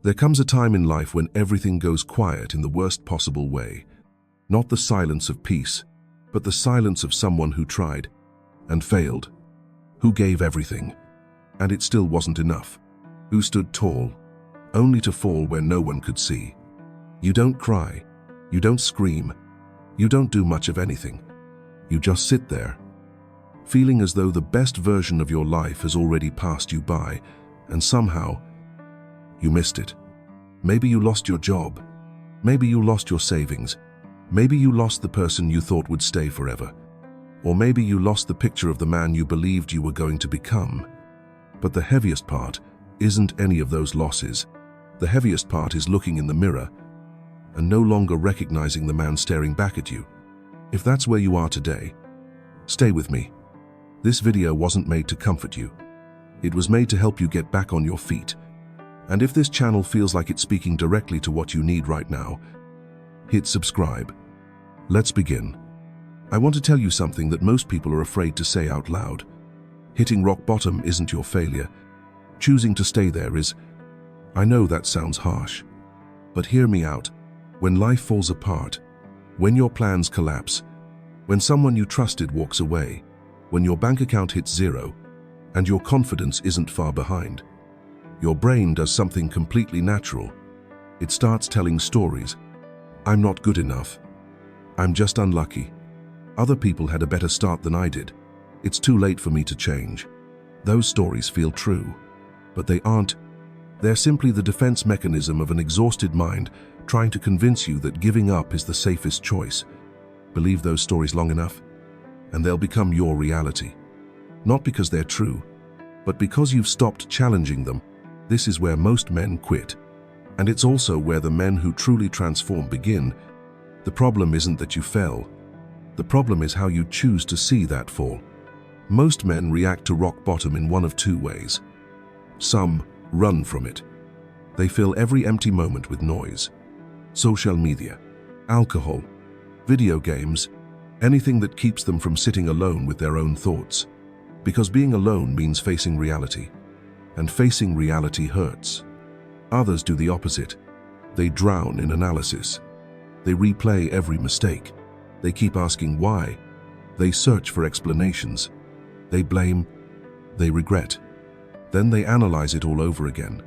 There comes a time in life when everything goes quiet in the worst possible way. Not the silence of peace, but the silence of someone who tried and failed, who gave everything, and it still wasn't enough, who stood tall, only to fall where no one could see. You don't cry, you don't scream, you don't do much of anything. You just sit there, feeling as though the best version of your life has already passed you by, and somehow you missed it. Maybe you lost your job, maybe you lost your savings, maybe you lost the person you thought would stay forever, or maybe you lost the picture of the man you believed you were going to become. But the heaviest part isn't any of those losses. The heaviest part is looking in the mirror and no longer recognizing the man staring back at you. If that's where you are today, stay with me. This video wasn't made to comfort you. It was made to help you get back on your feet. And if this channel feels like it's speaking directly to what you need right now, hit subscribe. Let's begin. I want to tell you something that most people are afraid to say out loud. Hitting rock bottom isn't your failure. Choosing to stay there is. I know that sounds harsh, but hear me out. When life falls apart, when your plans collapse, when someone you trusted walks away, when your bank account hits zero, and your confidence isn't far behind, your brain does something completely natural. It starts telling stories. I'm not good enough. I'm just unlucky. Other people had a better start than I did. It's too late for me to change. Those stories feel true, but they aren't. They're simply the defense mechanism of an exhausted mind trying to convince you that giving up is the safest choice. Believe those stories long enough, and they'll become your reality. Not because they're true, but because you've stopped challenging them. This is where most men quit. And it's also where the men who truly transform begin. The problem isn't that you fell. The problem is how you choose to see that fall. Most men react to rock bottom in one of two ways. Some run from it. They fill every empty moment with noise. Social media, alcohol, video games, anything that keeps them from sitting alone with their own thoughts. Because being alone means facing reality, and facing reality hurts. Others do the opposite. They drown in analysis. They replay every mistake. They keep asking why. They search for explanations. They blame. They regret. Then they analyze it all over again.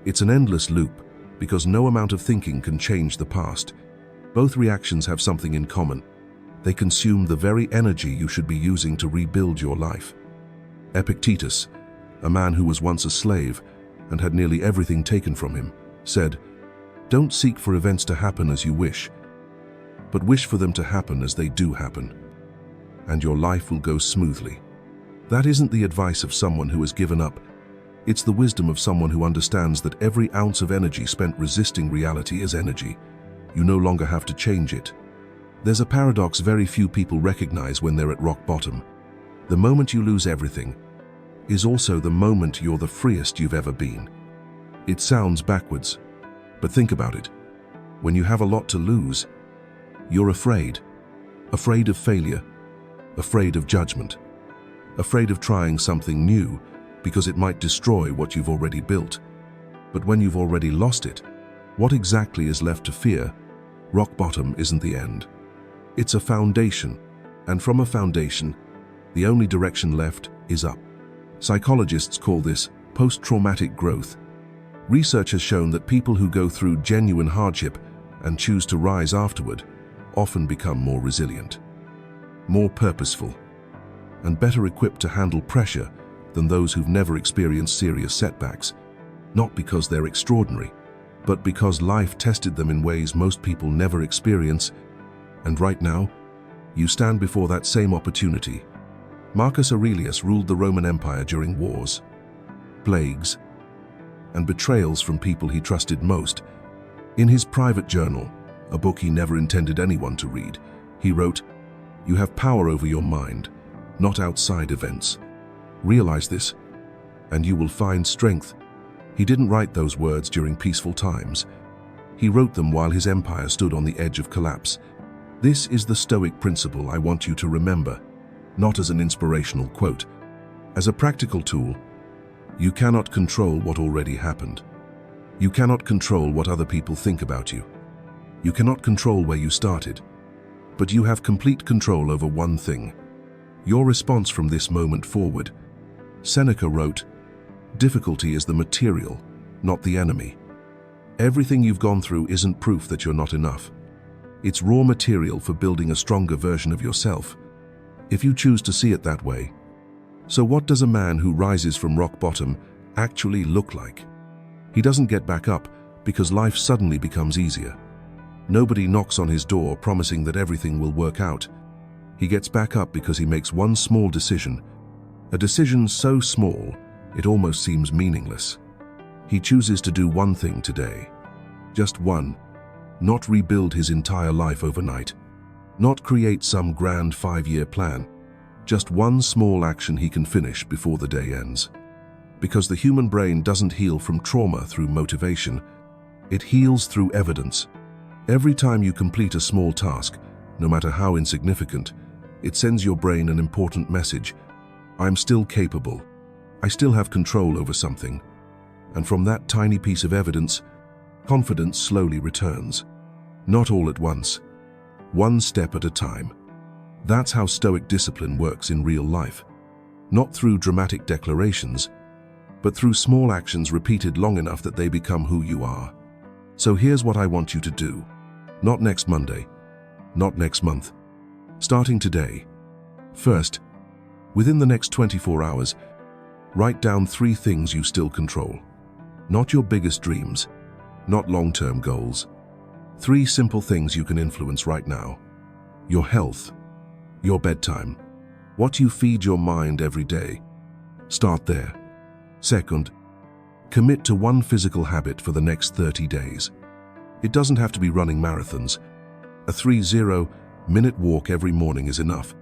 It's an endless loop, because no amount of thinking can change the past. Both reactions have something in common. They consume the very energy you should be using to rebuild your life. Epictetus, a man who was once a slave and had nearly everything taken from him, said, "Don't seek for events to happen as you wish, but wish for them to happen as they do happen, and your life will go smoothly." That isn't the advice of someone who has given up. It's the wisdom of someone who understands that every ounce of energy spent resisting reality is energy. You no longer have to change it. There's a paradox very few people recognize when they're at rock bottom. The moment you lose everything is also the moment you're the freest you've ever been. It sounds backwards, but think about it. When you have a lot to lose, you're afraid. Afraid of failure, afraid of judgment, afraid of trying something new because it might destroy what you've already built. But when you've already lost it, what exactly is left to fear? Rock bottom isn't the end. It's a foundation, and from a foundation, the only direction left is up. Psychologists call this post-traumatic growth. Research has shown that people who go through genuine hardship and choose to rise afterward often become more resilient, more purposeful, and better equipped to handle pressure than those who've never experienced serious setbacks, not because they're extraordinary, but because life tested them in ways most people never experience. And right now, you stand before that same opportunity. Marcus Aurelius ruled the Roman Empire during wars, plagues, and betrayals from people he trusted most. In his private journal, a book he never intended anyone to read, he wrote, "You have power over your mind, not outside events. Realize this, and you will find strength." He didn't write those words during peaceful times. He wrote them while his empire stood on the edge of collapse. This is the Stoic principle I want you to remember, not as an inspirational quote. As a practical tool, you cannot control what already happened. You cannot control what other people think about you. You cannot control where you started. But you have complete control over one thing: your response from this moment forward. Seneca wrote, "Difficulty is the material, not the enemy." Everything you've gone through isn't proof that you're not enough. It's raw material for building a stronger version of yourself, if you choose to see it that way. So what does a man who rises from rock bottom actually look like? He doesn't get back up because life suddenly becomes easier. Nobody knocks on his door promising that everything will work out. He gets back up because he makes one small decision, a decision so small it almost seems meaningless. He chooses to do one thing today. Just one. Not rebuild his entire life overnight. Not create some grand 5-year plan. Just one small action he can finish before the day ends. Because the human brain doesn't heal from trauma through motivation. It heals through evidence. Every time you complete a small task, no matter how insignificant, it sends your brain an important message. I'm still capable. I still have control over something. And from that tiny piece of evidence, confidence slowly returns. Not all at once. One step at a time. That's how Stoic discipline works in real life. Not through dramatic declarations, but through small actions repeated long enough that they become who you are. So here's what I want you to do. Not next Monday. Not next month. Starting today. First, within the next 24 hours, write down 3 things you still control. Not your biggest dreams, not long-term goals. 3 simple things you can influence right now. Your health, your bedtime, what you feed your mind every day. Start there. Second, commit to one physical habit for the next 30 days. It doesn't have to be running marathons. A 30-minute walk every morning is enough.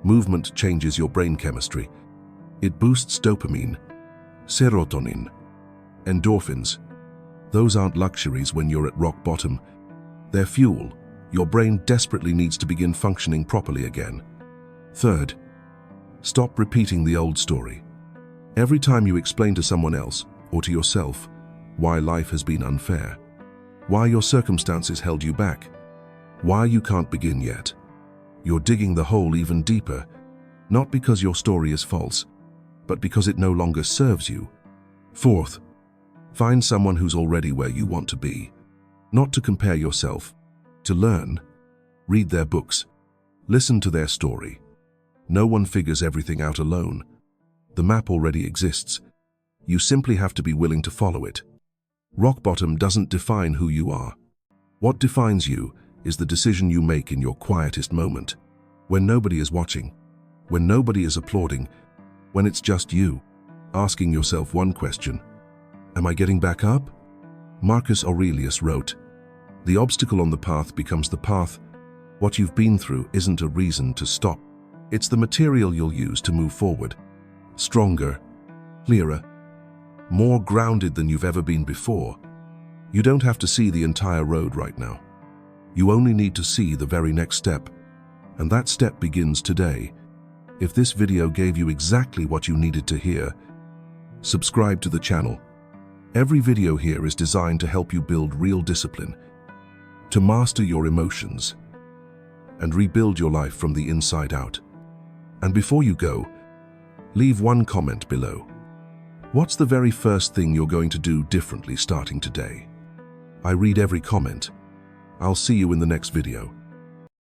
Movement changes your brain chemistry. It boosts dopamine, serotonin, endorphins. Those aren't luxuries when you're at rock bottom. They're fuel. Your brain desperately needs to begin functioning properly again. Third, stop repeating the old story. Every time you explain to someone else, or to yourself, why life has been unfair, why your circumstances held you back, why you can't begin yet, you're digging the hole even deeper, not because your story is false, but because it no longer serves you. Fourth, find someone who's already where you want to be. Not to compare yourself, to learn. Read their books. Listen to their story. No one figures everything out alone. The map already exists. You simply have to be willing to follow it. Rock bottom doesn't define who you are. What defines you is the decision you make in your quietest moment. When nobody is watching, when nobody is applauding, when it's just you, asking yourself one question: am I getting back up? Marcus Aurelius wrote, "The obstacle on the path becomes the path. What you've been through isn't a reason to stop. It's the material you'll use to move forward. Stronger, clearer, more grounded than you've ever been before." You don't have to see the entire road right now. You only need to see the very next step. And that step begins today. If this video gave you exactly what you needed to hear, subscribe to the channel. Every video here is designed to help you build real discipline, to master your emotions, and rebuild your life from the inside out. And before you go, leave one comment below. What's the very first thing you're going to do differently starting today? I read every comment. I'll see you in the next video.